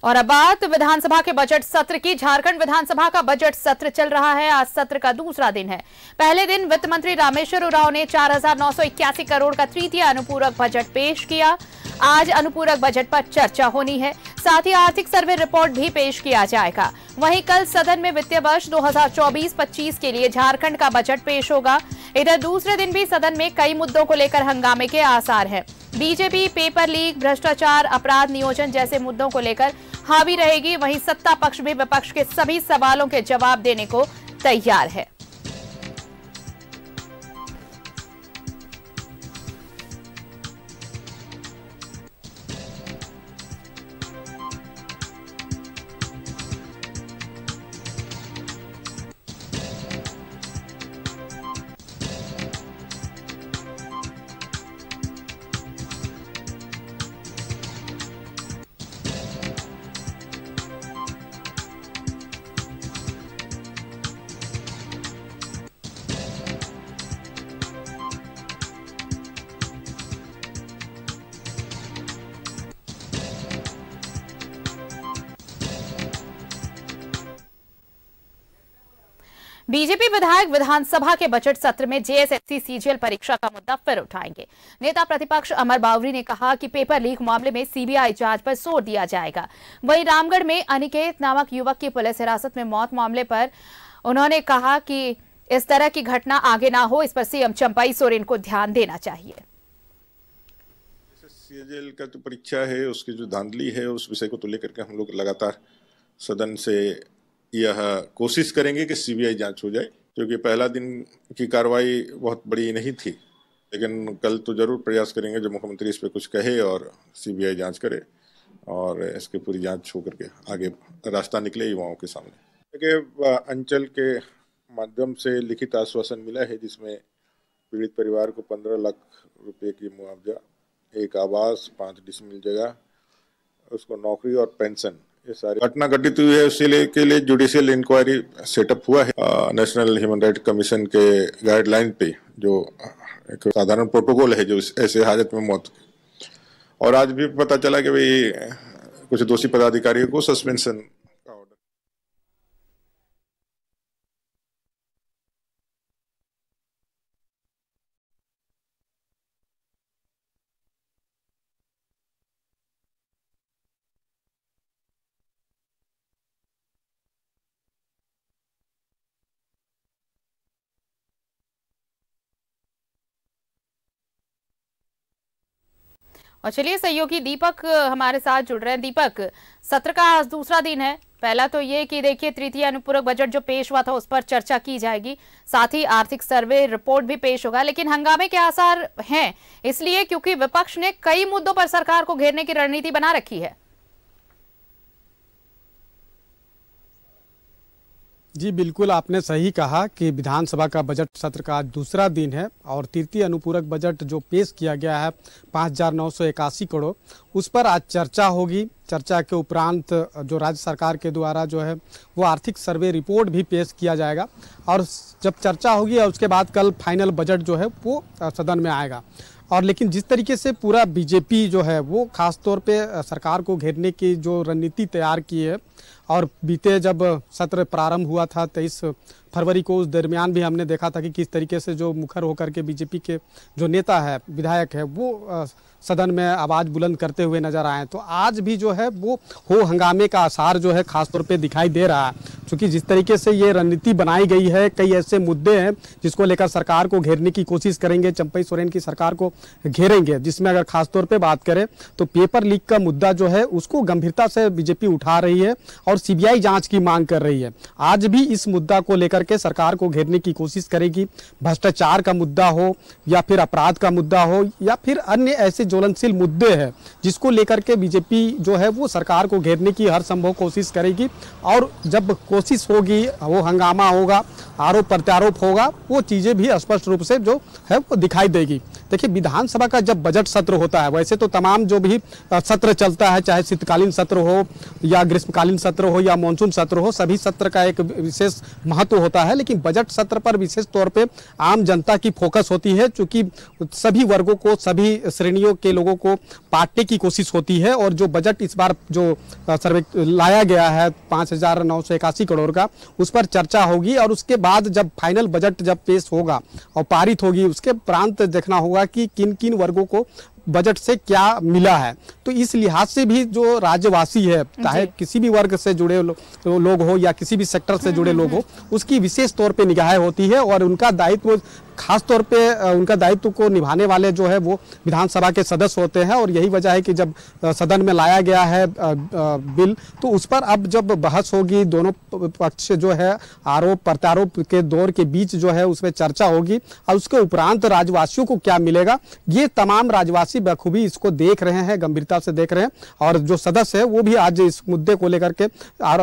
और अब बात विधानसभा के बजट सत्र की। झारखंड विधानसभा का बजट सत्र चल रहा है। आज सत्र का दूसरा दिन है। पहले दिन वित्त मंत्री रामेश्वर उरांव ने 4,981 करोड़ का तृतीय अनुपूरक बजट पेश किया। आज अनुपूरक बजट पर चर्चा होनी है, साथ ही आर्थिक सर्वे रिपोर्ट भी पेश किया जाएगा। वहीं कल सदन में वित्तीय वर्ष 2024-25 के लिए झारखंड का बजट पेश होगा। इधर दूसरे दिन भी सदन में कई मुद्दों को लेकर हंगामे के आसार हैं। बीजेपी पेपर लीक, भ्रष्टाचार, अपराध नियोजन जैसे मुद्दों को लेकर हावी रहेगी। वहीं सत्ता पक्ष भी विपक्ष के सभी सवालों के जवाब देने को तैयार है। बीजेपी विधायक विधानसभा के बजट सत्र में जेएसएससी सीजीएल परीक्षा का मुद्दा फिर उठाएंगे। नेता प्रतिपक्ष अमर बावरी ने कहा कि पेपर लीक मामले में सीबीआई जांच पर जोर दिया जाएगा। वहीं रामगढ़ में अनिकेत नामक युवक की पुलिस हिरासत में मौत मामले पर उन्होंने कहा कि इस तरह की घटना आगे ना हो, इस पर सीएम चंपई सोरेन को ध्यान देना चाहिए। सीजीएल का जो परीक्षा है उसकी जो धांधली है उस विषय को तो लेकर के हम लोग लगातार सदन से यह कोशिश करेंगे कि सीबीआई जांच हो जाए, क्योंकि पहला दिन की कार्रवाई बहुत बड़ी नहीं थी। लेकिन कल तो जरूर प्रयास करेंगे जो मुख्यमंत्री इस पर कुछ कहे और सीबीआई जांच करे और इसकी पूरी जांच होकर के आगे रास्ता निकले युवाओं के सामने। देखिए, अंचल के माध्यम से लिखित आश्वासन मिला है जिसमें पीड़ित परिवार को 15 लाख रुपए की मुआवजा, एक आवास, 5 डिसमिल जगह, उसको नौकरी और पेंशन, ये सारी घटना घटित हुई है। उसी के लिए जुडिशियल इंक्वायरी सेटअप हुआ है नेशनल ह्यूमन राइट कमीशन के गाइडलाइन पे, जो एक साधारण प्रोटोकॉल है जो ऐसे हालत में मौत। और आज भी पता चला कि भाई कुछ दोषी पदाधिकारियों को सस्पेंशन। और चलिए सहयोगी दीपक हमारे साथ जुड़ रहे हैं। दीपक, सत्र का आज दूसरा दिन है। पहला तो ये कि देखिए तृतीय अनुपूरक बजट जो पेश हुआ था उस पर चर्चा की जाएगी, साथ ही आर्थिक सर्वे रिपोर्ट भी पेश होगा, लेकिन हंगामे के आसार हैं इसलिए क्योंकि विपक्ष ने कई मुद्दों पर सरकार को घेरने की रणनीति बना रखी है। जी बिल्कुल, आपने सही कहा कि विधानसभा का बजट सत्र का आज दूसरा दिन है और तृतीय अनुपूरक बजट जो पेश किया गया है 5,981 करोड़, उस पर आज चर्चा होगी। चर्चा के उपरांत जो राज्य सरकार के द्वारा जो है वो आर्थिक सर्वे रिपोर्ट भी पेश किया जाएगा और जब चर्चा होगी और उसके बाद कल फाइनल बजट जो है वो सदन में आएगा। और लेकिन जिस तरीके से पूरा बीजेपी जो है वो खास तौर पे सरकार को घेरने की जो रणनीति तैयार की है और बीते जब सत्र प्रारंभ हुआ था 23 फरवरी को, उस दरमियान भी हमने देखा था कि किस तरीके से जो मुखर होकर के बीजेपी के जो नेता है, विधायक है, वो सदन में आवाज़ बुलंद करते हुए नजर आए। तो आज भी जो है वो हो हंगामे का आसार जो है खास तौर पे दिखाई दे रहा है, क्योंकि जिस तरीके से ये रणनीति बनाई गई है, कई ऐसे मुद्दे हैं जिसको लेकर सरकार को घेरने की कोशिश करेंगे, चंपई सोरेन की सरकार को घेरेंगे। जिसमें अगर खास तौर पर बात करें तो पेपर लीक का मुद्दा जो है उसको गंभीरता से बीजेपी उठा रही है और सीबीआई जाँच की मांग कर रही है। आज भी इस मुद्दा को लेकर के सरकार को घेरने की कोशिश करेगी। भ्रष्टाचार का मुद्दा हो या फिर अपराध का मुद्दा हो या फिर अन्य ऐसे ज्वलनशील मुद्दे हैं जिसको लेकर के बीजेपी जो है वो सरकार को घेरने की हर संभव कोशिश करेगी। और जब कोशिश होगी, वो हंगामा होगा, आरोप प्रत्यारोप होगा, वो चीज़ें भी स्पष्ट रूप से जो है वो दिखाई देगी। देखिए, विधानसभा का जब बजट सत्र होता है, वैसे तो तमाम जो भी सत्र चलता है, चाहे शीतकालीन सत्र हो या ग्रीष्मकालीन सत्र हो या मानसून सत्र हो, सभी सत्र का एक विशेष महत्व होता है, लेकिन बजट सत्र पर विशेष तौर पे आम जनता की फोकस होती है, क्योंकि सभी वर्गों को, सभी श्रेणियों के लोगों को बांटने की कोशिश होती है। और जो बजट इस बार जो सर्वे लाया गया है 5,981 करोड़ का, उस पर चर्चा होगी और उसके बाद जब फाइनल बजट जब पेश होगा और पारित होगी, उसके उपरांत देखना होगा कि किन किन वर्गों को बजट से क्या मिला है। तो इस लिहाज से भी जो राज्यवासी है, चाहे किसी भी वर्ग से जुड़े लोग हो या किसी भी सेक्टर से जुड़े लोग हो, उसकी विशेष तौर पे निगाहें होती है और उनका दायित्व, खास तौर पे उनका दायित्व को निभाने वाले जो है वो विधानसभा के सदस्य होते हैं। और यही वजह है कि जब सदन में लाया गया है बिल, तो उस पर अब जब बहस होगी, दोनों पक्ष जो है आरोप प्रत्यारोप के दौर के बीच जो है उसमें चर्चा होगी और उसके उपरांत राज्यवासियों को क्या मिलेगा, ये तमाम राज्यवासी बखूबी इसको देख रहे हैं, गंभीरता से देख रहे हैं। और जो सदस्य है वो भी आज इस मुद्दे को लेकर के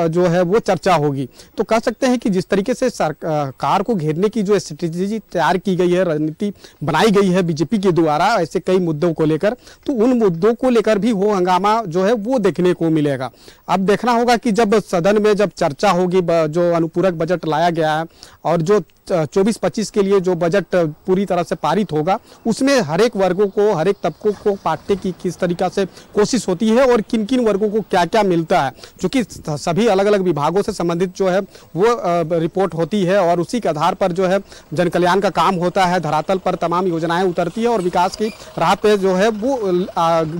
जो है वो चर्चा होगी। तो कह सकते हैं कि जिस तरीके से सरकार को घेरने की जो स्ट्रेटेजी तैयार की गई है, रणनीति बनाई गई है बीजेपी के द्वारा ऐसे कई मुद्दों को लेकर, तो उन मुद्दों को लेकर भी वो हंगामा जो है वो देखने को मिलेगा। अब देखना होगा कि जब सदन में जब चर्चा होगी, जो अनुपूरक बजट लाया गया है और जो 24-25 के लिए जो बजट पूरी तरह से पारित होगा, उसमें हर एक वर्गों को, हर एक तबकों को बांटने की किस तरीका से कोशिश होती है और किन किन वर्गों को क्या क्या मिलता है, क्योंकि सभी अलग अलग विभागों से संबंधित जो है वो रिपोर्ट होती है और उसी के आधार पर जो है जन कल्याण का काम होता है, धरातल पर तमाम योजनाएं उतरती है और विकास की राह पे जो है वो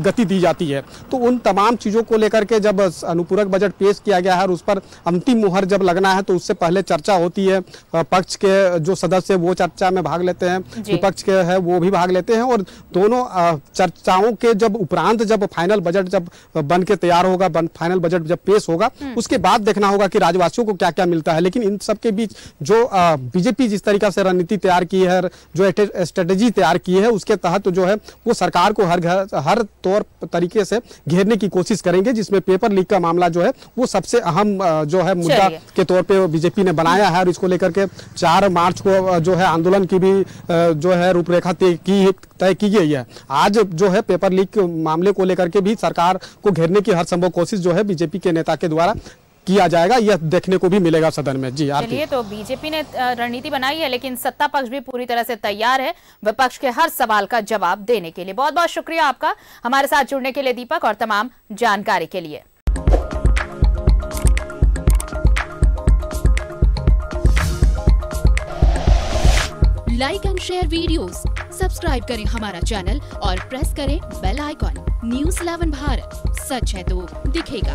गति दी जाती है। तो उन तमाम चीज़ों को लेकर के जब अनुपूरक बजट पेश किया गया है और उस पर अंतिम मुहर जब लगना है, तो उससे पहले चर्चा होती है, पक्ष के जो सदस्य वो चर्चा में भाग लेते हैं, विपक्ष के है वो भी भाग लेते हैं और दोनों चर्चाओं के जब उपरांत जब फाइनल बजट जब बन के तैयार होगा, फाइनल बजट जब पेश होगा, उसके बाद देखना होगा कि राज्यवासियों को क्या क्या मिलता है। लेकिन इन सब के बीच जो बीजेपी जिस तरीका से रणनीति तैयार की है, जो स्ट्रेटेजी तैयार की है, उसके तहत जो है वो सरकार को हर तौर तरीके से घेरने की कोशिश करेंगे, जिसमें पेपर लीक का मामला जो है वो सबसे अहम जो है मुद्दा के तौर पे बीजेपी ने बनाया है और इसको लेकर के 4 मार्च को जो है आंदोलन की भी जो है रूपरेखा तय की गई है। आज जो है पेपर लीक मामले को लेकर के भी सरकार को घेरने की हर संभव कोशिश जो है बीजेपी के नेता के द्वारा किया जाएगा, यह देखने को भी मिलेगा सदन में। जी चलिए, तो बीजेपी ने रणनीति बनाई है, लेकिन सत्ता पक्ष भी पूरी तरह से तैयार है विपक्ष के हर सवाल का जवाब देने के लिए। बहुत बहुत शुक्रिया आपका हमारे साथ जुड़ने के लिए दीपक, और तमाम जानकारी के लिए। Like and share videos, subscribe करें हमारा चैनल और प्रेस करें बेल आइकॉन। न्यूज़ 11 भारत, सच है तो दिखेगा।